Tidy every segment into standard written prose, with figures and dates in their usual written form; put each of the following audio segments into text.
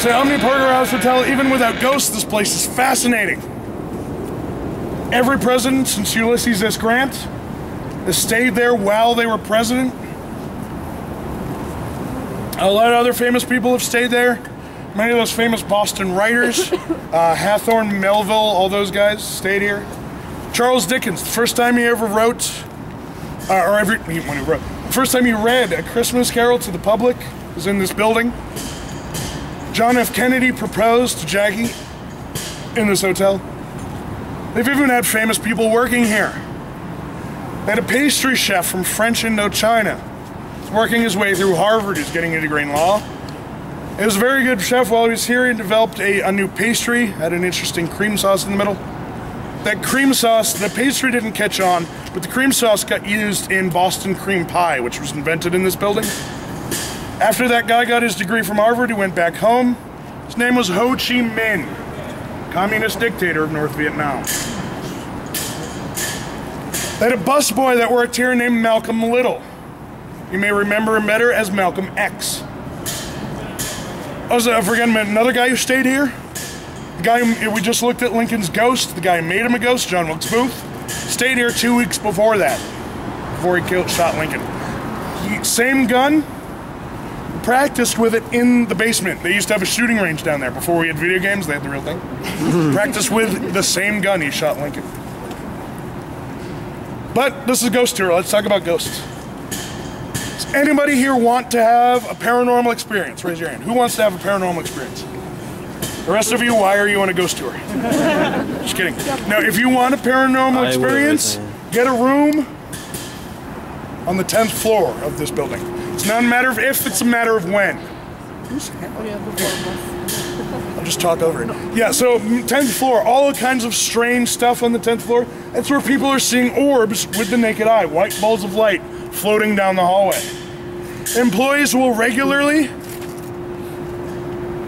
So Omni Parker House Hotel, even without ghosts, this place is fascinating. Every president since Ulysses S. Grant has stayed there while they were president. A lot of other famous people have stayed there. Many of those famous Boston writers, Hawthorne, Melville, all those guys stayed here. Charles Dickens, the first time he ever wrote, the first time he read A Christmas Carol to the public was in this building. John F. Kennedy proposed to Jackie in this hotel. They've even had famous people working here. They had a pastry chef from French Indochina. He's working his way through Harvard. He's getting a degree in law. He was a very good chef while he was here. He developed a new pastry, had an interesting cream sauce in the middle. That cream sauce, the pastry didn't catch on, but the cream sauce got used in Boston cream pie, which was invented in this building. After that guy got his degree from Harvard, he went back home. His name was Ho Chi Minh, communist dictator of North Vietnam. They had a busboy that worked here named Malcolm Little. You may remember him better as Malcolm X. I forget another guy who stayed here. The guy who, we just looked at Lincoln's ghost, the guy who made him a ghost, John Wilkes Booth, stayed here 2 weeks before that, before he shot Lincoln. Same gun, practiced with it in the basement. They used to have a shooting range down there. Before we had video games, they had the real thing. Practiced with the same gun he shot Lincoln. But this is a ghost tour. Let's talk about ghosts. Does anybody here want to have a paranormal experience? Raise your hand. Who wants to have a paranormal experience? The rest of you, why are you on a ghost tour? Just kidding. Now, if you want a paranormal experience, get a room on the 10th floor of this building. It's not a matter of if, it's a matter of when. I'll just talk over it. Yeah, so 10th floor, all kinds of strange stuff on the 10th floor. That's where people are seeing orbs with the naked eye, white balls of light floating down the hallway. Employees will regularly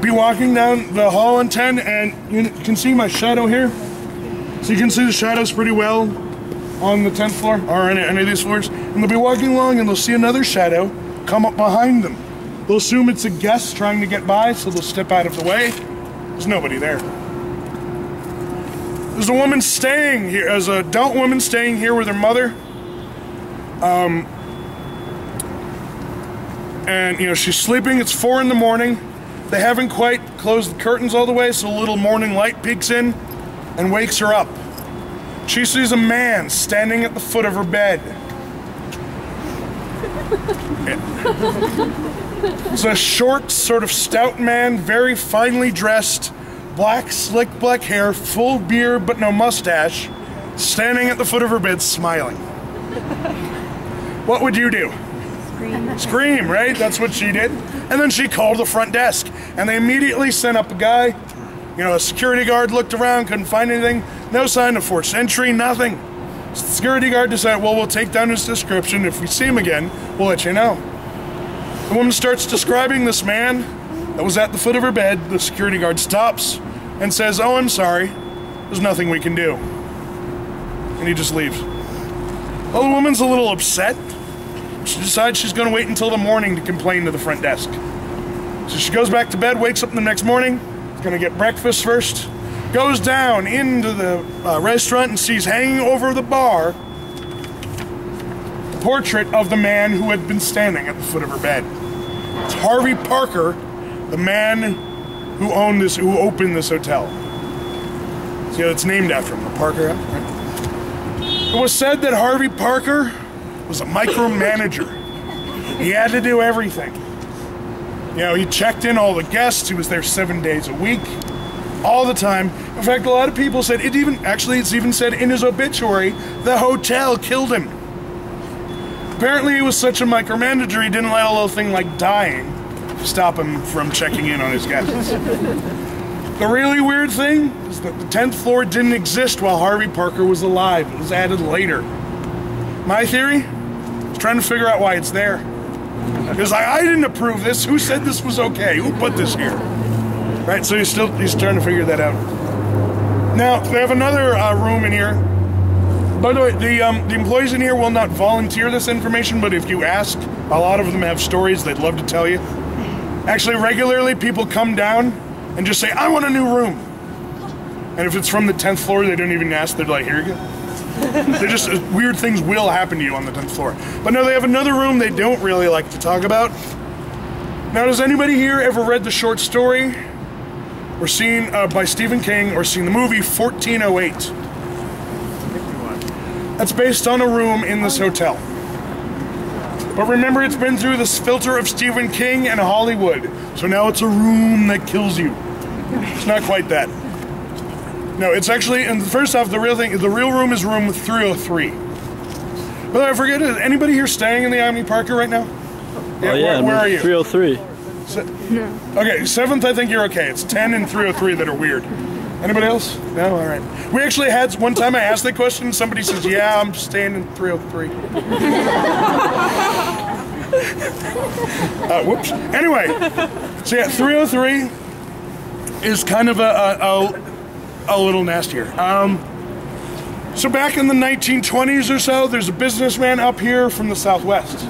be walking down the hall on 10, and you can see my shadow here. So you can see the shadows pretty well on the 10th floor, or any of these floors. And they'll be walking along and they'll see another shadow come up behind them. They'll assume it's a guest trying to get by, so they'll step out of the way. There's nobody there. There's a woman staying here, there's an adult woman staying here with her mother. And, you know, she's sleeping. It's 4 in the morning. They haven't quite closed the curtains all the way, so a little morning light peeks in and wakes her up. She sees a man standing at the foot of her bed. It's a short, sort of stout man, very finely dressed, black, slick black hair, full beard but no mustache, standing at the foot of her bed smiling. What would you do? Scream. Scream, right? That's what she did. And then she called the front desk, and they immediately sent up a guy. You know, a security guard looked around, couldn't find anything. No sign of forced entry, nothing. So the security guard decided, well, we'll take down his description. If we see him again, we'll let you know. The woman starts describing this man that was at the foot of her bed. The security guard stops and says, oh, I'm sorry. There's nothing we can do. And he just leaves. Well, the woman's a little upset. She decides she's going to wait until the morning to complain to the front desk. So she goes back to bed, wakes up the next morning, is going to get breakfast first, goes down into the restaurant and sees hanging over the bar the portrait of the man who had been standing at the foot of her bed. It's Harvey Parker, the man who opened this hotel. See, it's named after him, the Parker. Right? It was said that Harvey Parker was a micromanager. He had to do everything. You know, he checked in all the guests. He was there 7 days a week, all the time. In fact, a lot of people said it's even said in his obituary, the hotel killed him. Apparently, he was such a micromanager, he didn't let a little thing like dying stop him from checking in on his guests. The really weird thing is that the 10th floor didn't exist while Harvey Parker was alive. It was added later. My theory? Trying to figure out why it's there. Because I didn't approve this. Who said this was okay? Who put this here? Right, so he's trying to figure that out. Now, they have another room in here. By the way, the employees in here will not volunteer this information, but if you ask, a lot of them have stories they'd love to tell you. Actually, regularly people come down and just say, I want a new room. And if it's from the 10th floor, they don't even ask. They're like, here you go. They just, weird things will happen to you on the 10th floor. But no, they have another room they don't really like to talk about. Now, does anybody here ever read the short story or seen by Stephen King or seen the movie 1408? That's based on a room in this hotel. But remember, it's been through this filter of Stephen King and Hollywood. So now it's a room that kills you. It's not quite that. No, it's actually, and first off, the real room is room 303. But I forget, is anybody here staying in the Omni Parker right now? Yeah, where are you? 303. No. Okay, 7th, I think you're okay. It's 10 and 303 that are weird. Anybody else? No? All right. We actually had, one time I asked that question, somebody says, yeah, I'm staying in 303. Whoops. Anyway, so yeah, 303 is kind of a little nastier. So back in the 1920s or so, there's a businessman up here from the Southwest.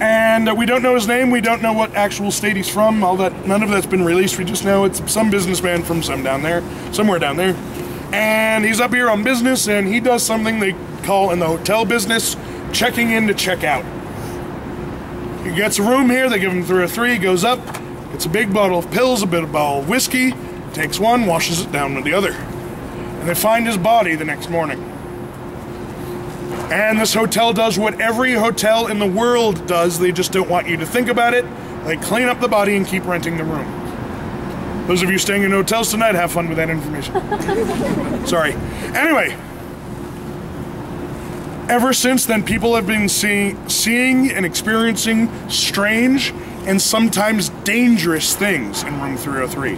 And we don't know his name, we don't know what actual state he's from, none of that's been released, we just know it's some businessman from somewhere down there. And he's up here on business, and he does something they call in the hotel business, checking in to check out. He gets a room here, they give him 303, he goes up, gets a big bottle of pills, a bit of bottle of whiskey, takes one, washes it down with the other. And they find his body the next morning. And this hotel does what every hotel in the world does, they just don't want you to think about it. They clean up the body and keep renting the room. Those of you staying in hotels tonight, have fun with that information. Sorry. Anyway, ever since then, people have been seeing and experiencing strange and sometimes dangerous things in room 303.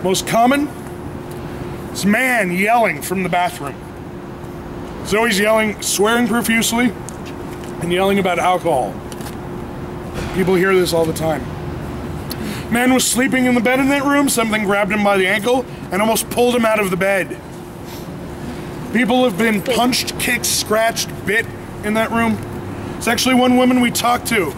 Most common is a man yelling from the bathroom. He's always yelling, swearing profusely, and yelling about alcohol. People hear this all the time. Man was sleeping in the bed in that room, something grabbed him by the ankle and almost pulled him out of the bed. People have been punched, kicked, scratched, bit in that room. It's actually one woman we talked to,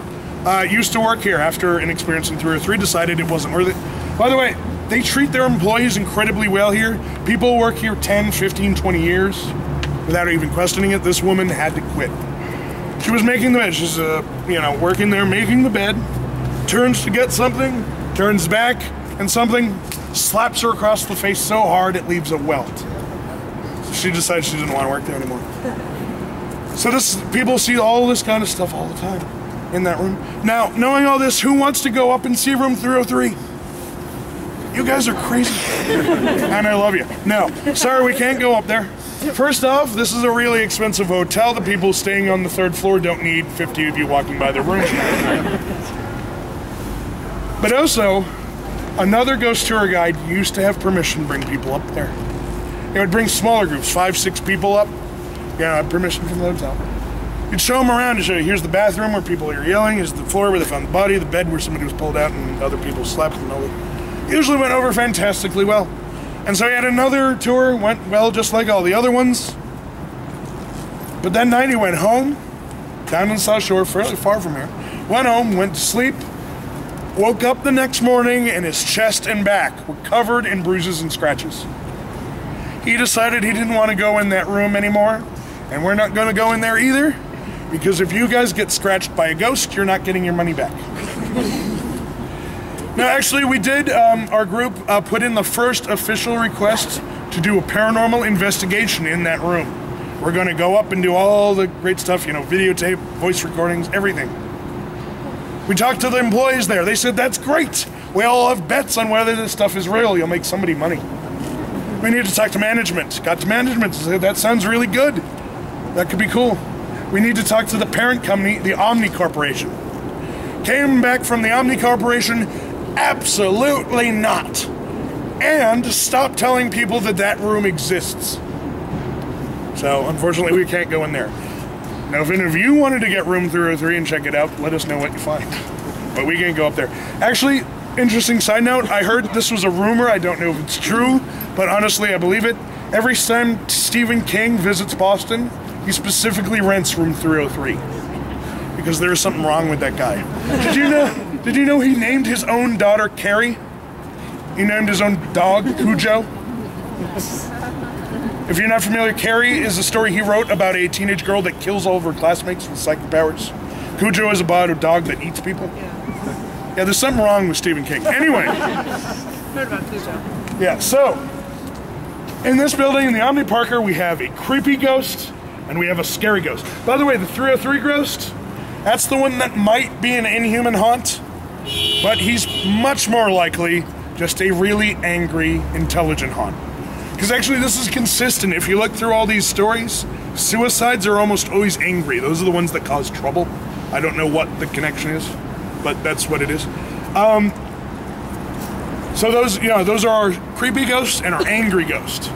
used to work here after an experience in 303, decided it wasn't worth it. By the way, they treat their employees incredibly well here. People work here 10, 15, 20 years without even questioning it. This woman had to quit. She was making the bed. She's, working there, making the bed, turns to get something, turns back, and something slaps her across the face so hard it leaves a welt. So she decides she didn't want to work there anymore. So people see all this kind of stuff all the time in that room. Now, knowing all this, who wants to go up and see room 303? You guys are crazy. And I love you. No, sorry, we can't go up there. First off, this is a really expensive hotel. The people staying on the 3rd floor don't need 50 of you walking by their room. But also, another ghost tour guide used to have permission to bring people up there. They would bring smaller groups, 5, 6 people up. Yeah, I had permission from the hotel. You'd show them around to show you, here's the bathroom where people are yelling, here's the floor where they found the body, the bed where somebody was pulled out and other people slept, and all that. Usually went over fantastically well. And so he had another tour, went well just like all the other ones. But that night he went home, down in the South Shore, fairly far from here. Went home, went to sleep, woke up the next morning and his chest and back were covered in bruises and scratches. He decided he didn't want to go in that room anymore, and we're not going to go in there either, because if you guys get scratched by a ghost, you're not getting your money back. Now, actually, we did, our group put in the first official request to do a paranormal investigation in that room. We're going to go up and do all the great stuff, videotape, voice recordings, everything. We talked to the employees there. They said, that's great. We all have bets on whether this stuff is real. You'll make somebody money. We need to talk to management. Got to management, said, that sounds really good. That could be cool. We need to talk to the parent company, the Omni Corporation. Came back from the Omni Corporation, absolutely not. And stop telling people that that room exists. So, unfortunately, we can't go in there. Now, if any of you wanted to get room 303 and check it out, let us know what you find. But we can't go up there. Actually, interesting side note, I heard this was a rumor. I don't know if it's true, but honestly, I believe it. Every time Stephen King visits Boston, he specifically rents room 303. because there is something wrong with that guy. Did you know he named his own daughter Carrie? He named his own dog Cujo. If you're not familiar, Carrie is a story he wrote about a teenage girl that kills all of her classmates with psychic powers. Cujo is about a dog that eats people. Yeah, there's something wrong with Stephen King. Anyway. Heard about Cujo. Yeah, so in this building, in the Omni Parker, we have a creepy ghost and we have a scary ghost. By the way, the 303 ghost, that's the one that might be an inhuman haunt, but he's much more likely just a really angry, intelligent haunt. Because actually this is consistent. If you look through all these stories, suicides are almost always angry. Those are the ones that cause trouble. I don't know what the connection is, but that's what it is. So those are our creepy ghosts and our angry ghost.